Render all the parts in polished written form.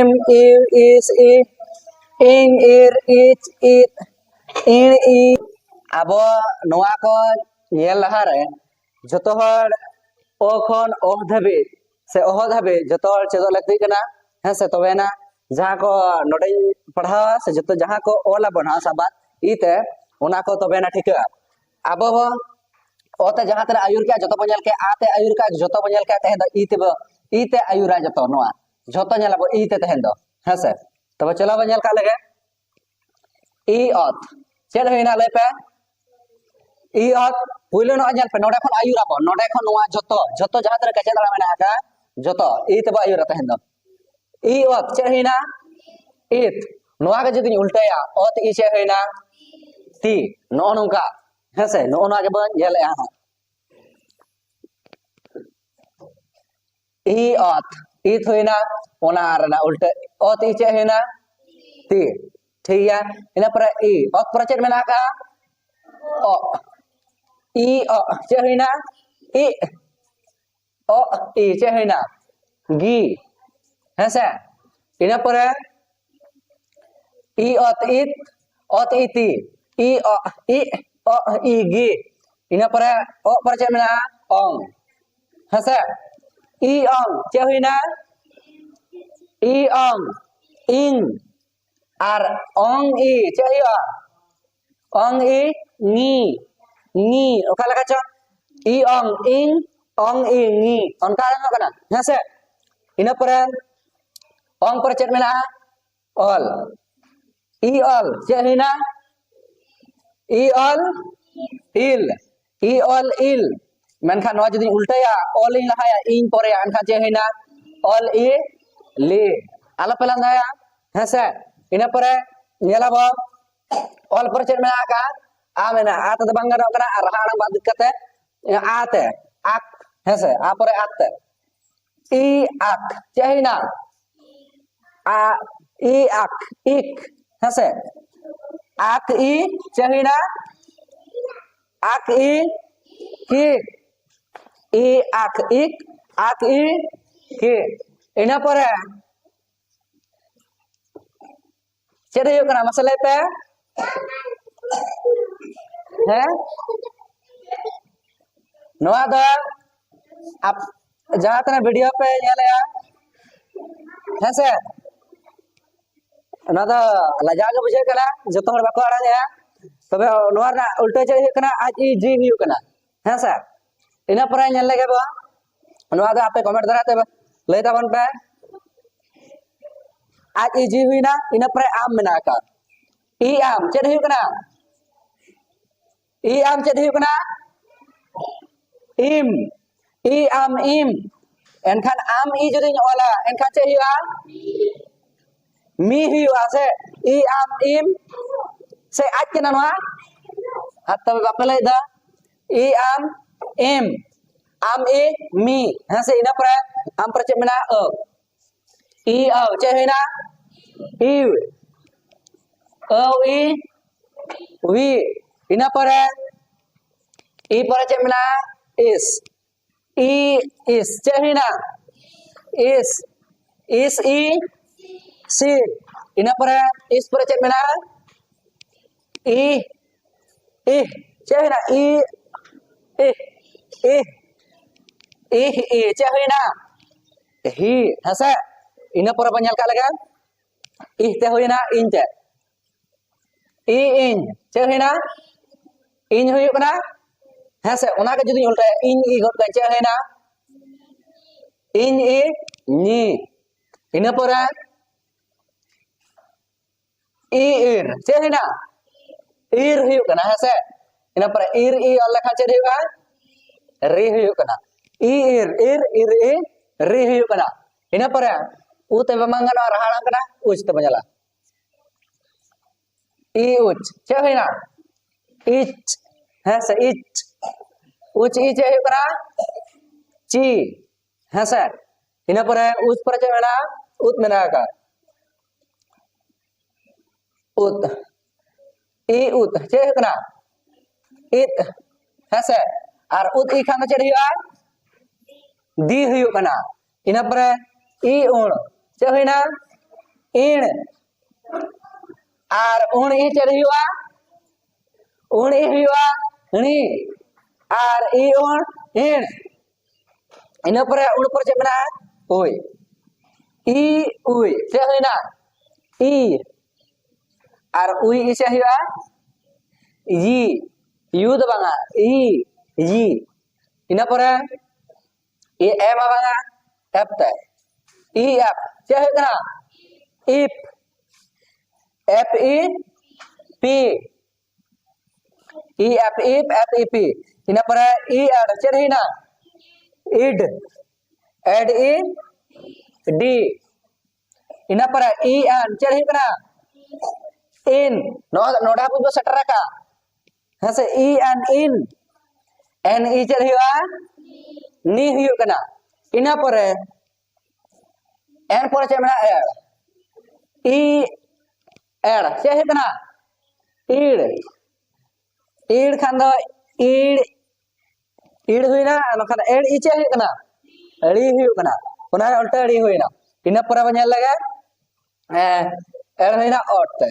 Im, ir, is, I, ing, ir, ich, it, in, I. abo noa ko nyel laha re joto hor o khon oh dhabi se oh dhabi joto hor chedo lakti kana he se tobe na jaha ko node padhawa se joto jaha ko ola bona sabat ite ona ko tobe na thika abo ote jaha tera ayur ke joto bonyal ke ate ayur ka joto bonyal ke tehen do ite ayura joto noa joto nyala bo ite tehen do he se tobe chalo bonyal ka lage I ot ched hoina le pe I ot puilo no nyal pe node khon ayura bo node khon noa joto jaha tera kache dara mena ka joto ite bo ayura tehen do I ot ched hoina it noa ga jodi ultaya ot I ched hoina ti no nongka hese no na ge bon nyel ya I ot it hoina ona rena ulte ot I ched hoina ti ठीक है ina पर I ot पर ched mena ka o I o ched hoina I o I ched hoina gi hese ina पर I ot iti I o I gi ina पर o पर ched mena ong hese I ong ched hoina I ong ing ar ong I ched hoia ong I ngi oka leka cho I ong ing ong I ngi onka lang kana hese ina pore ong pore ched mena ol I ol ched hoina I ol il menkhan noa jodi ultaya ol ing lahaya ing pore ankha ched hoina ol I li ala pelan daya hese ina pore nyela bo ol pore ched mena ka a mena ate do bang gano kana raha lang bad kate ate ak hese a pore ate I ak ched hoina a I ak ik hese ak I ched hoina ak I ki I ak ik ak I ki ina pore ched hoyuk kana masale pe he noa do ap jaha tena video pe nyel ya hese ona do laja ge bujhe kana joto hor bako arang ya tobe noa na ulta ched hoyuk kana aj I ji hoyuk kana hese ina pore nyel lege bo noa do ape comment dara te lay tabon pe aj I ji huina ina pore am mena ka I am ched hoyuk kana I am ched hoyuk kana im I am im enkhan am I jodi ola enkhan ched hoyuk a mi hoyuk a se I am im se aj kana noa atau bape lay da I am im am I mi hase ina pore am pore ched mena I ched hoina iu I wi ina pore I pore ched mena is I is ched hoina is I si ina pore is pore ched mena I ched hoina I ched hoina hi hase ina pore banyal ka lega ih te hoina in te I in ched hoina in hoyuk kana hese ona ke jodi ulta in I got ka ched hoina in I ni ina pore I ir ched hoina ir hoyuk kana hese ina pore ir I ol lekha ched hoyuk a ri hoyuk kana I ir I ri hoyuk kana ina pore u te bamangana rahalang kana uch te banyala I uch ched hoina ich hese ich uch I ched hoyuk kana chi hese ina pore uch pore ched mena ut mena ka ut I ut ched hoyuk kana it hese ar ut I khan ched hoyuk a di hoyuk kana ina pore I un ched hoina इन और उन ई चेद हुआ उन ई हुआ नी और ई उन इन इन पर उन पर चेद मेना उई ई उई से होइना ई और उई ई से हुआ जी यू दो बांगा ई जी इन पर ये एम बांगा एफ ते ई एफ से होइना इफ एफ ई पी ई एफ ई पी इन पर ई एड चेद होइना इड एड ई डी इन पर ई एन चेद होइना इन नोडा पुजो सटरा का हसे ई एन ई चेद हुआ नी हुई कना इन पर एन पर चेद मेना एड ई एड से हुई ईड़ ईड़ खान दो ईड़ ईड़ हुईना नखान एड ई चे हुई अड़ी हुई उना उल्टा अड़ी हुईना इन पर बन लगे एड हुईना ओट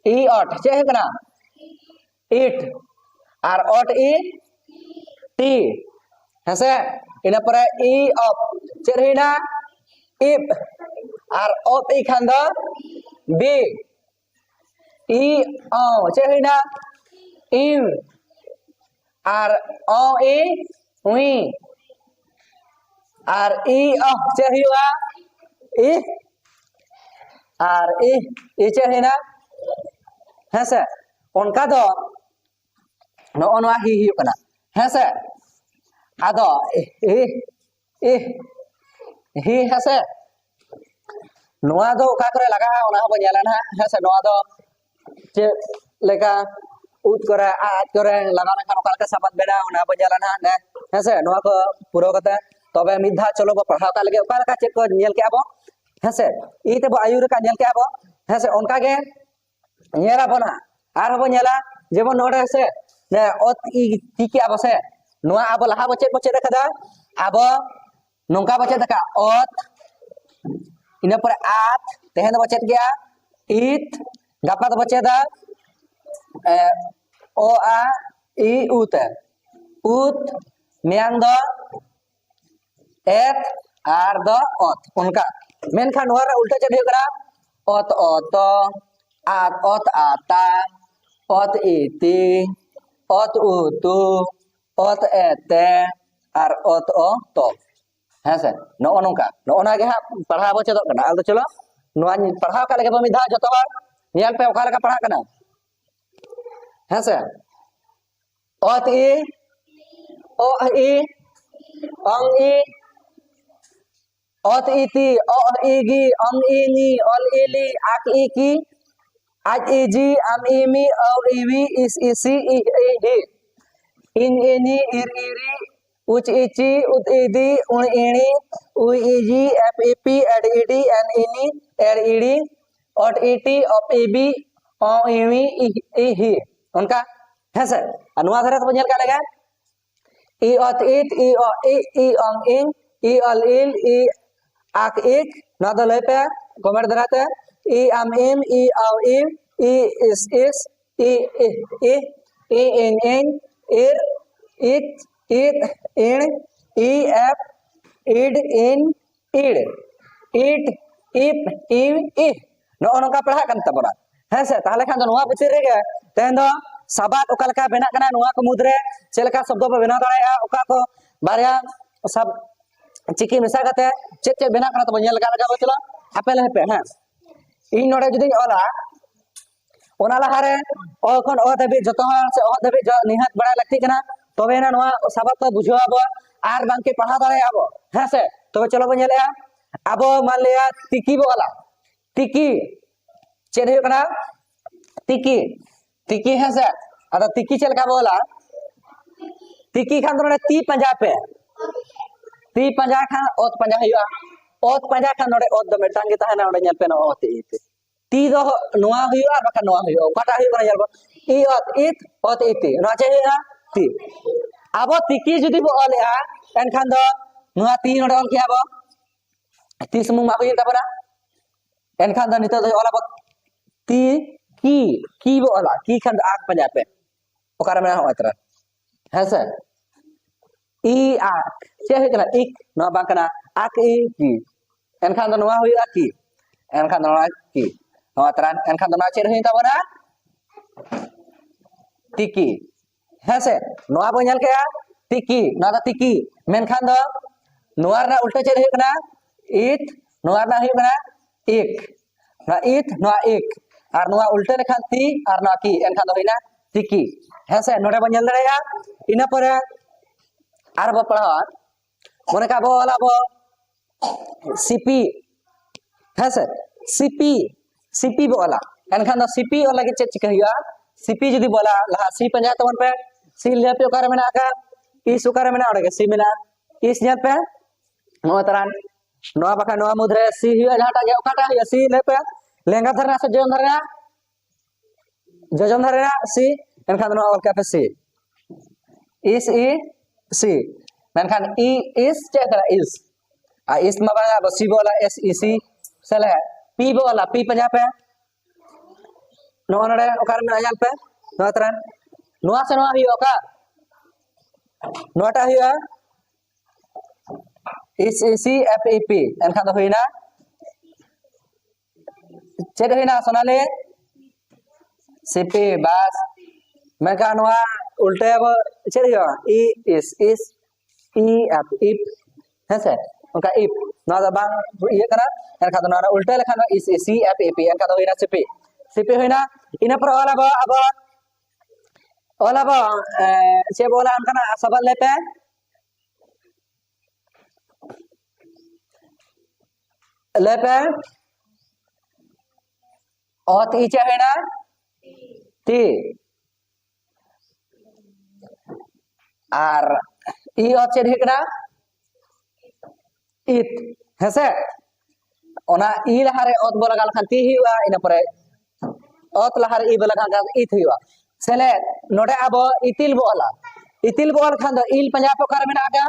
ई ओट चे हुई इट और ओट ई टी हसे इन पर ई ऑफ चे हुईना इफ और ऑफ ई खान दो बी ई ओ चे हुईना इन और ओ ई हुई और ई ऑफ चे हुआ ई और ई चे हुईना हसे उनका दो नोआ ही हुई हसे आदो ई ही हसे नोआ दो का करे लगा है उना बन याला ना हसे नोआ दो चे लेका उत करे आज करे लगाना खान ओका साबात बेड़ा उना बन याला ना ने हसे नोआ को पूरा कते तबे मिधा चलो बो पढ़ाव का लगे ओका लका चेक को नेल के आबो हसे ई ते बो आयुर का नेल के आबो हसे उनका के नेला बना आर बो नेला जेबो नोडे से ने ओत ई ती के आबो से नोआ आबो लहा बो चेक देखदा आबो नोंका बो चेक दका ओत इन पर आत तेहन बो चेक गया ईत गापा दो बचे दा ओ आ ई उत म्यांग दो एत आर दो ओत उनका मेनखान नोआ रे उल्टा चेक हुई ओत ओत आत ओत आता ओत इति ओत उतु ओत एते और ओत ओ तो है से नो नोंका नोना गे पढ़ा बो चेदो कना आदो चलो नोआ पढ़ाव का लगे मिधा जतो बार नेल पे ओका लगा पढ़ा कना है से ओत ई ओ ई अंग ई ओत इति ओ इगी अंग इनी ओल इली आक इकी आज easy am imi au iwi is isi ih hi in ini ir iri uch ichi ut idi un ini u iji f ep ad ed n ini er edi ot et op eb o iwi ih hi उनका है sir अनुवाद है तो बनियल का लगा ई ot it E o E ong ing E al il ई आक एक ना तो ले पे कमेंट दराते ई am im ई au im ई is ई इन ir it it in ई f id in id it if im if नो नोका पढ़ा kan tabona है से ताले खान नोआ बितिर रे तेन दो साबात ओका लका बेना कना नोआ को मुद्रे चेलका शब्द पे बेना दाया ओका को बारिया सब चिकी मिसा कते चेक चेक बेना कना तो बनियल लगा चलो आपे ले पे हां इन नोडे जुदी ओला ओना लहारे ओ खन ओ दबे जतो से ओ दबे निहात बड़ा लगती कना तबे ना नोआ साबात को बुझवाबो आर बांके पढ़ा दाया आबो है से तो चलो बनियल आबो मान लिया तिकी बोला तिकी चेद हुई कना तिकी तिकी है से अदा तिकी चल का बोला तिकी खान तो ती पंजा पे ती पंजा खान ओत पंजा हुआ ओत पंजा खान नोडे ओत दमे टांगे तहना नोडे नेल पे न ओत इते ती दो नोआ हुआ बका नोआ हुआ काटा हुआ कना नेल ई ओत इते नो चे हुआ ती आबो तिकी जुदी बो ओलेआ एन खान दो नोआ ती नोडे ओल के आबो ती समूह मा हुई तबरा एनखान द नितो द ओला ती की बो ओला की खान आक पंजा पे ओकार में हो अतरा है से ई आक चे है कना इक नो बांग कना आक ई की एनखान द नोआ हुई की एनखान द नोआ की नो अतरा एनखान द नोआ चे रही तबना तिकी है से नोआ बो नेल के तिकी ना द तिकी मेनखान द नोआ ना उल्टा चे रही कना इत नोआ ना हुई कना एक ना इत नोआ एक और नोआ उल्टे लेखान ती और नोआ की एनखान दो होइना तिकी है से नोडे बन जल्दी या इना पर आर बो पढ़ा मने का बो वाला बो सीपी है से सीपी बो वाला एनखान दो सीपी वाला के चेक चिका सीपी जदी बोला लहा सी पंजा तवन पे सी ले पे ओकार मेना का इस ओकार मेना ओडे सी मेना इस जत पे नो तरन नोआ बका नोआ मुद्रे सी हुआ जहाटा गे ओकाटा हुआ सी ले पे लेंगा धरना से जोन धरना सी एनखान नोआ ऑल कैफे सी इस ई सी मेनखान ई इस चे करा इस आ इस मा बा सी बोला एस ई सी सले पी बोला पी पंजा पे नोआ नडे ओकार में आयल पे नोआ तरन नोआ से नोआ हुआ का नोटा हुआ इस सी एफ ई पी एनखान दो होइना चेड होइना सोनाले सीपी बस मेका नोआ उल्टे अब चेड हुआ ई इस ई एफ इफ हेसे उनका इफ नोआ द बांग ये करा एनखान दो नोआ उल्टे लेखान इस सी एफ ई पी एनखान दो होइना सीपी होइना इना पर ओला बा से बोला अनकना सबल लेते लेपे और इचे है ना ती आर ई और चेड हिकना इत हेसे ओना ई लहारे ओत बोला गाल खान ती हुआ इना परे ओत लहारे ई बोला गाल इत हुआ सेले नोडे अबो इतिल बोल खान दो इल पंजाब पे कर मेना का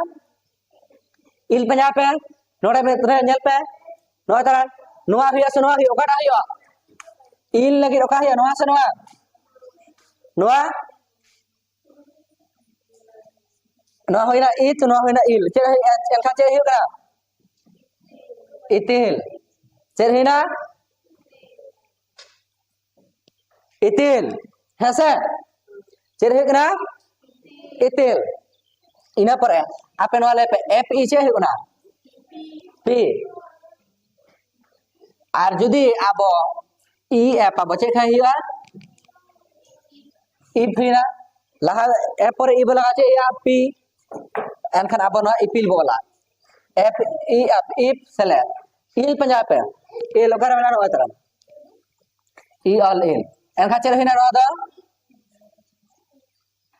इल पंजाब पे नोडे में नेल पे नोआ तरन नोआ हुआ से नोआ हुआ ओकाटा हुआ इल लगी ओका हुआ नोआ से नोआ होइना इत नोआ होइना इल चे एनखा चे हुआ इतिल चे होइना इतिल हेसे चे हुआ इतिल इना पर आपे नोआ ले पे एफ ई चे हुआ पी और जुदी आबो ई एप आबो चे खाई हुआ इफ हिना लहा एप पर ई बोला चे या पी एनखान आबो ना इपिल बोला एफ ई एप इफ सेले इल पंजाब पे ए लोकर वाला नो तरम ई ऑल इन एनखा चे हिना नो दा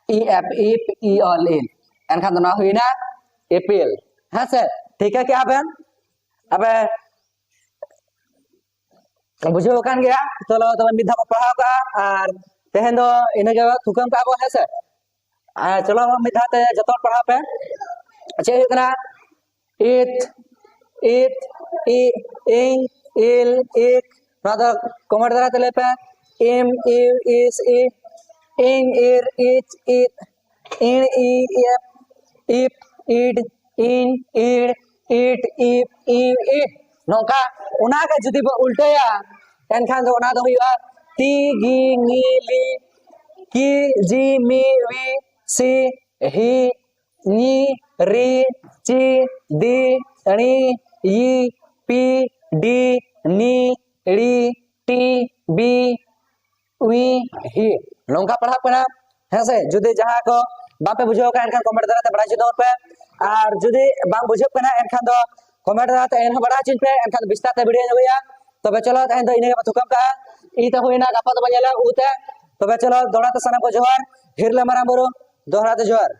ई एप इफ ई ऑल इन एनखान ना हुइना इपिल है से ठीक है क्या अबे बुझे कान गया चलो तो मिधा को पढ़ाओ का और तेहन दो इने के थुकम का है से चलो मिधा ते जतो पढ़ा पे अच्छे कना इट ई इन इल एक रादा कमेंट दरा तले पे एम यू इस ई इन एर इच इट इन ई एफ इफ इड इन इड इट इफ इट नोका उना का जुदी बो उल्टेया एनखान दो उना दो हुआ ती गी नी ली की जी मी वी सी ही नी री ची दी नी ई पी डी नी डी टी बी वी ही नोका पढ़ा पड़ा है से जुदी जहां को बापे बुझो का एनखान कमेंट दरा ते बड़ा जुदो पे और जुदी बांग बुझो कना एनखान दो कमेंट दरा ते एन बड़ा चिन पे एनखान बिस्ता ते वीडियो होया तबे चलो तहन दो इने के थुकम का ई त होइना गपा तो बजेला उते तबे चलो दोड़ा ते सना को जोहार हिरले मारा बुरु दोहरा ते जोहार।